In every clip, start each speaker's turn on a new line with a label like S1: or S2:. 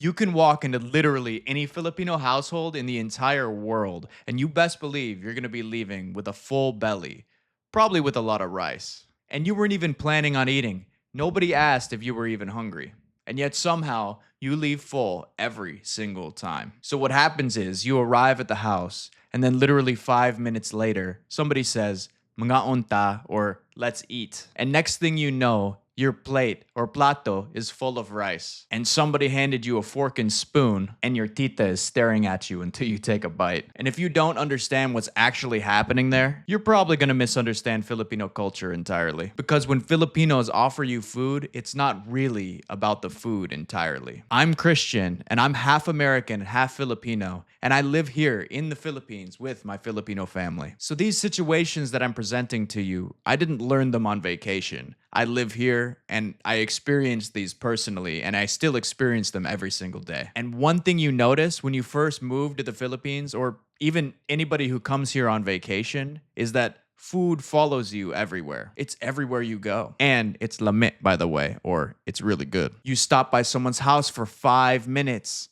S1: You can walk into literally any Filipino household in the entire world, and you best believe you're gonna be leaving with a full belly, probably with a lot of rice. And you weren't even planning on eating. Nobody asked if you were even hungry. And yet somehow you leave full every single time. So what happens is you arrive at the house, and then literally 5 minutes later, somebody says, mga unta, or let's eat. And next thing you know, your plate or plato is full of rice, and somebody handed you a fork and spoon, and your tita is staring at you until you take a bite. And if you don't understand what's actually happening there, you're probably gonna misunderstand Filipino culture entirely. Because when Filipinos offer you food, it's not really about the food entirely. I'm Christian, and I'm half American, half Filipino, and I live here in the Philippines with my Filipino family. So these situations that I'm presenting to you, I didn't learn them on vacation. I live here and I experienced these personally, and I still experience them every single day. And one thing you notice when you first move to the Philippines, or even anybody who comes here on vacation, is that food follows you everywhere. It's everywhere you go. And it's lamit, by the way, or it's really good. You stop by someone's house for 5 minutes.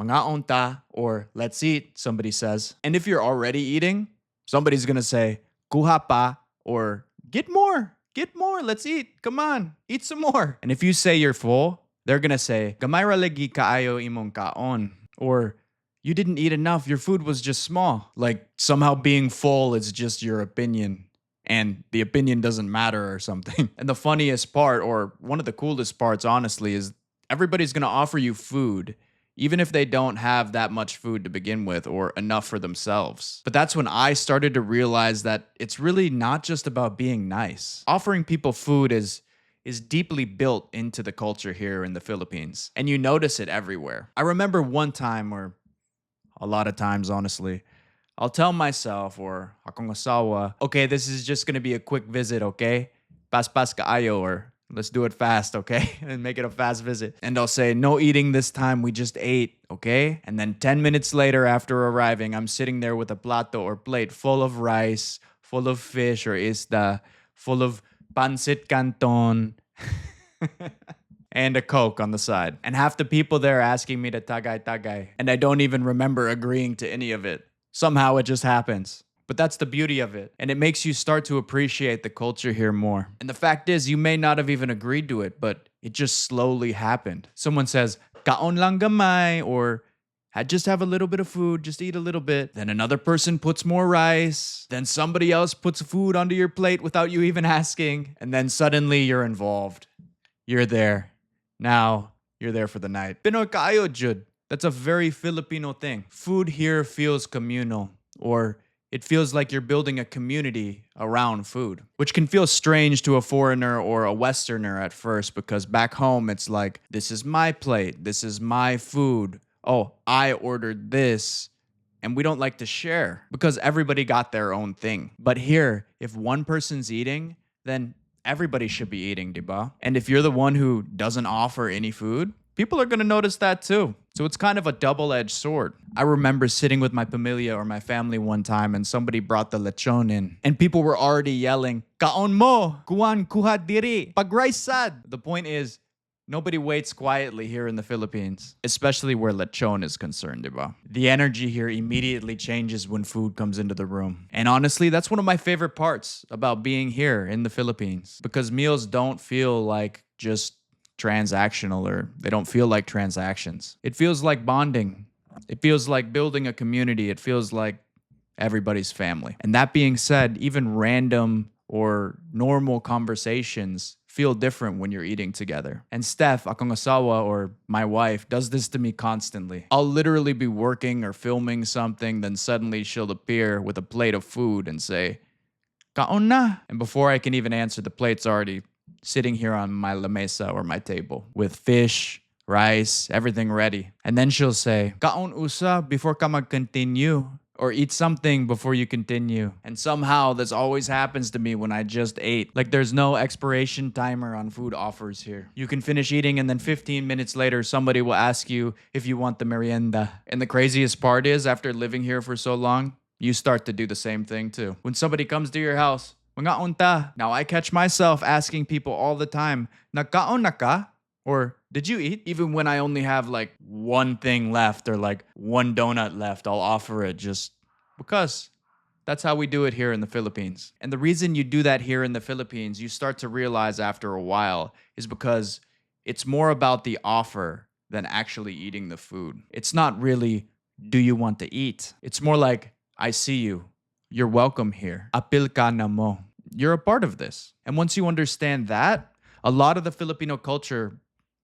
S1: Mga onta, or let's eat, somebody says. And if you're already eating, somebody's gonna say, kuha pa, or get more. Get more, let's eat. Come on, eat some more. And if you say you're full, they're gonna say, gamay ra lagi kaayo imong kaon. Or, you didn't eat enough, your food was just small. Like somehow being full is just your opinion, and the opinion doesn't matter or something. And the funniest part, or one of the coolest parts, honestly, is everybody's gonna offer you food, even if they don't have that much food to begin with or enough for themselves. But that's when I started to realize that it's really not just about being nice. Offering people food is deeply built into the culture here in the Philippines, and you notice it everywhere. I remember one time, or a lot of times honestly, I'll tell myself or akong asawa, okay, this is just gonna be a quick visit, okay? Pas kaayo, or let's do it fast, okay? And make it a fast visit. And I'll say, no eating this time, we just ate, okay? And then 10 minutes later after arriving, I'm sitting there with a plato or plate full of rice, full of fish or isda, full of pancit canton, and a Coke on the side. And half the people there asking me to tagay. And I don't even remember agreeing to any of it. Somehow it just happens. But that's the beauty of it. And it makes you start to appreciate the culture here more. And the fact is, you may not have even agreed to it, but it just slowly happened. Someone says, kaon lang gamay, or just have a little bit of food, just eat a little bit. Then another person puts more rice. Then somebody else puts food onto your plate without you even asking. And then suddenly you're involved. You're there. Now you're there for the night. Pinoy kaayo jud. That's a very Filipino thing. Food here feels communal, or it feels like you're building a community around food, which can feel strange to a foreigner or a Westerner at first, because back home it's like, this is my plate, this is my food. Oh, I ordered this. And we don't like to share because everybody got their own thing. But here, if one person's eating, then everybody should be eating, diba? And if you're the one who doesn't offer any food, people are gonna notice that too. So it's kind of a double-edged sword. I remember sitting with my pamilya or my family one time, and somebody brought the lechon in, and people were already yelling, "Kaon mo! Kuwan kuha diri! Pag-rice sad!" The point is, nobody waits quietly here in the Philippines, especially where lechon is concerned, diba? The energy here immediately changes when food comes into the room. And honestly, that's one of my favorite parts about being here in the Philippines, because meals don't feel like just transactional, or they don't feel like transactions. It feels like bonding. It feels like building a community. It feels like everybody's family. And that being said, even random or normal conversations feel different when you're eating together. And Steph, akong asawa, or my wife, does this to me constantly. I'll literally be working or filming something, then suddenly she'll appear with a plate of food and say, "Kaon na." And before I can even answer, the plate's already sitting here on my lamesa or my table with fish, rice, everything ready. And then she'll say, "Kaon usa before ka mag-continue," or "eat something before you continue." And somehow this always happens to me when I just ate. Like there's no expiration timer on food offers here. You can finish eating and then 15 minutes later somebody will ask you if you want the merienda. And the craziest part is, after living here for so long, you start to do the same thing too. When somebody comes to your house, "Mga unta." Now I catch myself asking people all the time, "Nagkaon na ka?" Or did you eat? Even when I only have like one thing left or like one donut left, I'll offer it just because that's how we do it here in the Philippines. And the reason you do that here in the Philippines, you start to realize after a while, is because it's more about the offer than actually eating the food. It's not really, do you want to eat? It's more like, I see you. You're welcome here. Apil ka na mo. You're a part of this. And once you understand that, a lot of the Filipino culture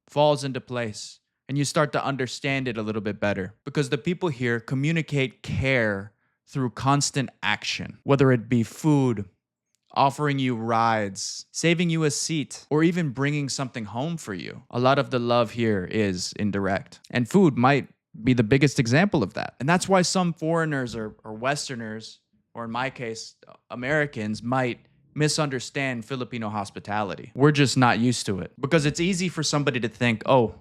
S1: falls into place and you start to understand it a little bit better because the people here communicate care through constant action, whether it be food, offering you rides, saving you a seat, or even bringing something home for you. A lot of the love here is indirect. And food might be the biggest example of that. And that's why some foreigners or Westerners, or in my case, Americans, might misunderstand Filipino hospitality. We're just not used to it because it's easy for somebody to think, oh,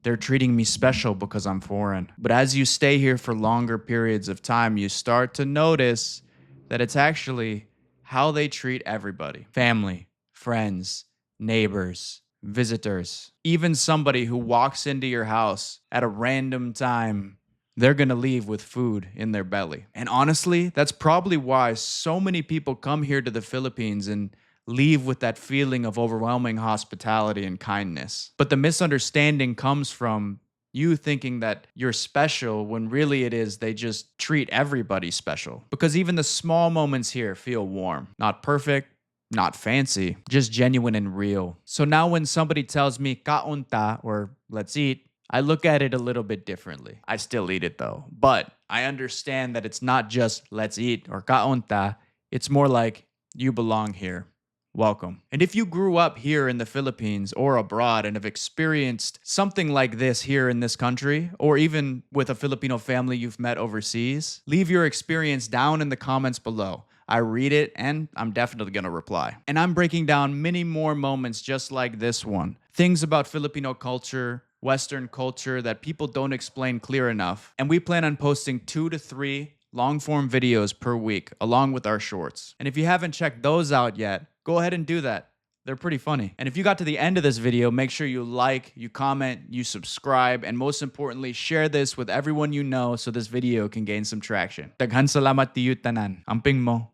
S1: they're treating me special because I'm foreign. But as you stay here for longer periods of time, you start to notice that it's actually how they treat everybody: family, friends, neighbors, visitors, even somebody who walks into your house at a random time. They're going to leave with food in their belly. And honestly, that's probably why so many people come here to the Philippines and leave with that feeling of overwhelming hospitality and kindness. But the misunderstanding comes from you thinking that you're special when really it is they just treat everybody special. Because even the small moments here feel warm. Not perfect, not fancy, just genuine and real. So now when somebody tells me kaon ta, or let's eat, I look at it a little bit differently. I still eat it though. But I understand that it's not just let's eat or kaon ta. It's more like you belong here. Welcome. And if you grew up here in the Philippines or abroad and have experienced something like this here in this country, or even with a Filipino family you've met overseas, leave your experience down in the comments below. I read it and I'm definitely going to reply. And I'm breaking down many more moments just like this one. Things about Filipino culture, Western culture that people don't explain clear enough. And we plan on posting 2 to 3 long-form videos per week along with our shorts. And if you haven't checked those out yet, go ahead and do that. They're pretty funny. And if you got to the end of this video, make sure you like, you comment, you subscribe, and most importantly, share this with everyone you know so this video can gain some traction. Daghan salamat tiyo tanan. Amping mo.